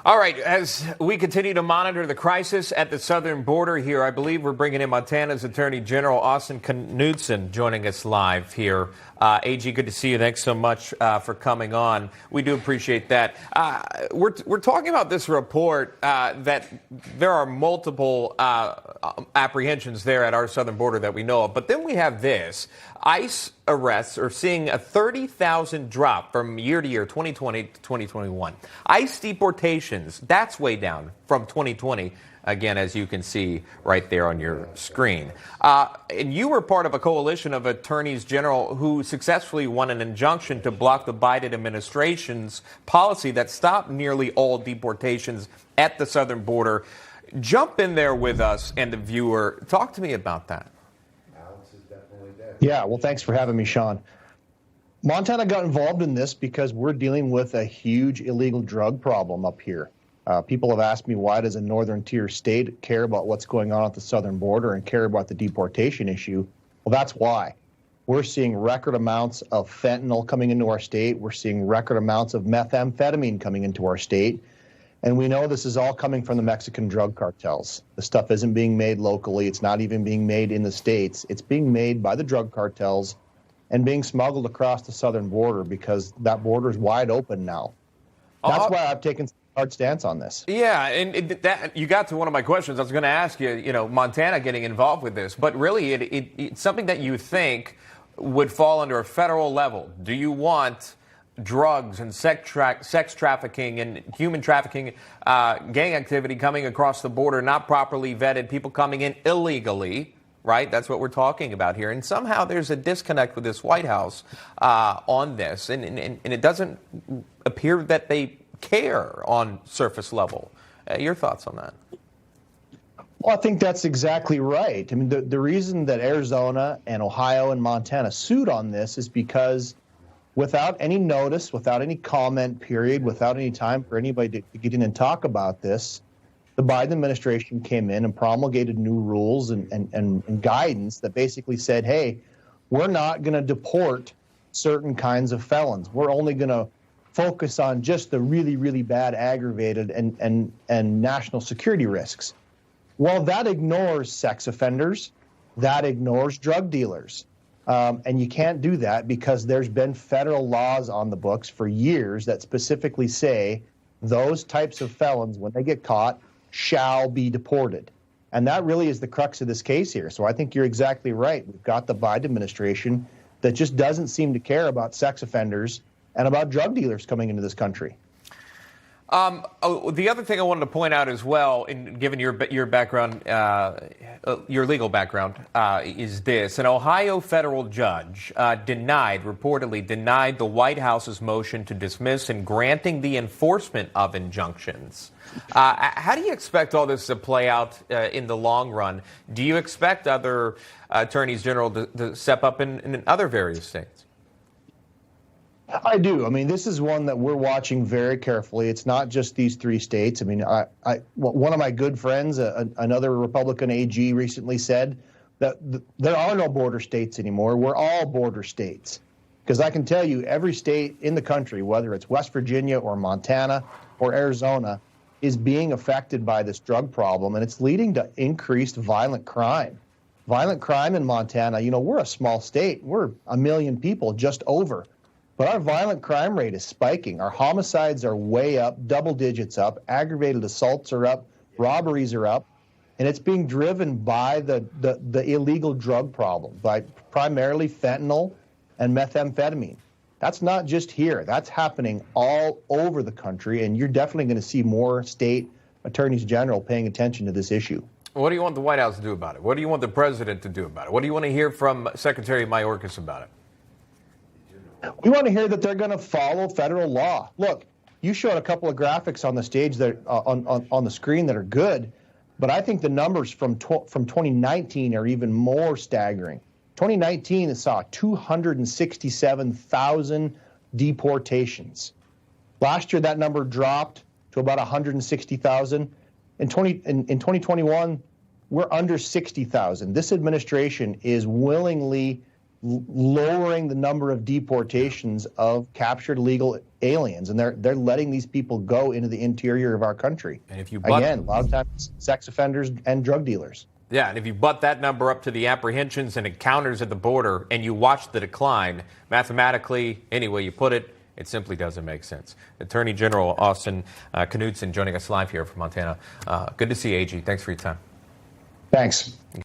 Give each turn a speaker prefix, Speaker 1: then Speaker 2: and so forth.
Speaker 1: All right, as we continue to monitor the crisis at the southern border here, I believe we're bringing in Montana's Attorney General Austin Knudsen joining us live here. AG, good to see you. Thanks so much for coming on. We do appreciate that. We're talking about this report that there are multiple apprehensions there at our southern border that we know of. But then we have this. ICE arrests are seeing a 30,000 drop from year to year, 2020 to 2021. ICE deportations, that's way down from 2020. Again, as you can see right there on your screen. And you were part of a coalition of attorneys general who successfully won an injunction to block the Biden administration's policy that stopped nearly all deportations at the southern border. Jump in there with us and the viewer. Talk to me about that.
Speaker 2: Yeah, well, thanks for having me, Sean. Montana got involved in this because we're dealing with a huge illegal drug problem up here. People have asked me, why does a northern tier state care about what's going on at the southern border and care about the deportation issue? Well, that's why. We're seeing record amounts of fentanyl coming into our state. We're seeing record amounts of methamphetamine coming into our state. And we know this is all coming from the Mexican drug cartels. The stuff isn't being made locally. It's not even being made in the States. It's being made by the drug cartels and being smuggled across the southern border because that border is wide open now. That's why I've taken a hard stance on this.
Speaker 1: Yeah, and that, you got to one of my questions. I was going to ask you, Montana getting involved with this, but really it's something that you think would fall under a federal level. Do you want drugs and sex trafficking and human trafficking, gang activity coming across the border, not properly vetted, people coming in illegally, right? That's what we're talking about here. And somehow there's a disconnect with this White House on this. And it doesn't appear that they care on surface level. Your thoughts on that?
Speaker 2: Well, I think that's exactly right. I mean, the reason that Arizona and Ohio and Montana sued on this is because without any notice, without any comment period, without any time for anybody to get in and talk about this, the Biden administration came in and promulgated new rules and guidance that basically said, hey, we're not going to deport certain kinds of felons. We're only going to focus on just the really, really bad aggravated and national security risks. Well, that ignores sex offenders. That ignores drug dealers. And you can't do that because there's been federal laws on the books for years that specifically say those types of felons, when they get caught, shall be deported. And that really is the crux of this case here. So I think you're exactly right. We've got the Biden administration that just doesn't seem to care about sex offenders and about drug dealers coming into this country.
Speaker 1: The other thing I wanted to point out as well, given your background, your legal background, is this. An Ohio federal judge reportedly denied the White House's motion to dismiss and granting the enforcement of injunctions. How do you expect all this to play out in the long run? Do you expect other attorneys general to step up in other various states?
Speaker 2: I do. I mean, this is one that we're watching very carefully. It's not just these three states. I mean, one of my good friends, another Republican AG, recently said that there are no border states anymore. We're all border states. Because I can tell you, every state in the country, whether it's West Virginia or Montana or Arizona, is being affected by this drug problem, and it's leading to increased violent crime. Violent crime in Montana, we're a small state. We're 1 million people, just over. But our violent crime rate is spiking. Our homicides are way up, double digits up. Aggravated assaults are up. Robberies are up. And it's being driven by the illegal drug problem, by primarily fentanyl and methamphetamine. That's not just here. That's happening all over the country. And you're definitely going to see more state attorneys general paying attention to this issue.
Speaker 1: What do you want the White House to do about it? What do you want the president to do about it? What do you want to hear from Secretary Mayorkas about it?
Speaker 2: We want to hear that they're going to follow federal law. Look, you showed a couple of graphics on the stage that on the screen that are good, but I think the numbers from 2019 are even more staggering. 2019 saw 267,000 deportations. Last year, that number dropped to about 160,000. In 2021, we're under 60,000. This administration is willingly lowering the number of deportations of captured illegal aliens, and they're letting these people go into the interior of our country.
Speaker 1: And if you
Speaker 2: again, a lot of times sex offenders and drug dealers.
Speaker 1: Yeah, and if you butt that number up to the apprehensions and encounters at the border and you watch the decline, mathematically, any way you put it, it simply doesn't make sense. Attorney General Austin Knudsen joining us live here from Montana. Good to see you, AG. Thanks for your time.
Speaker 2: Thanks.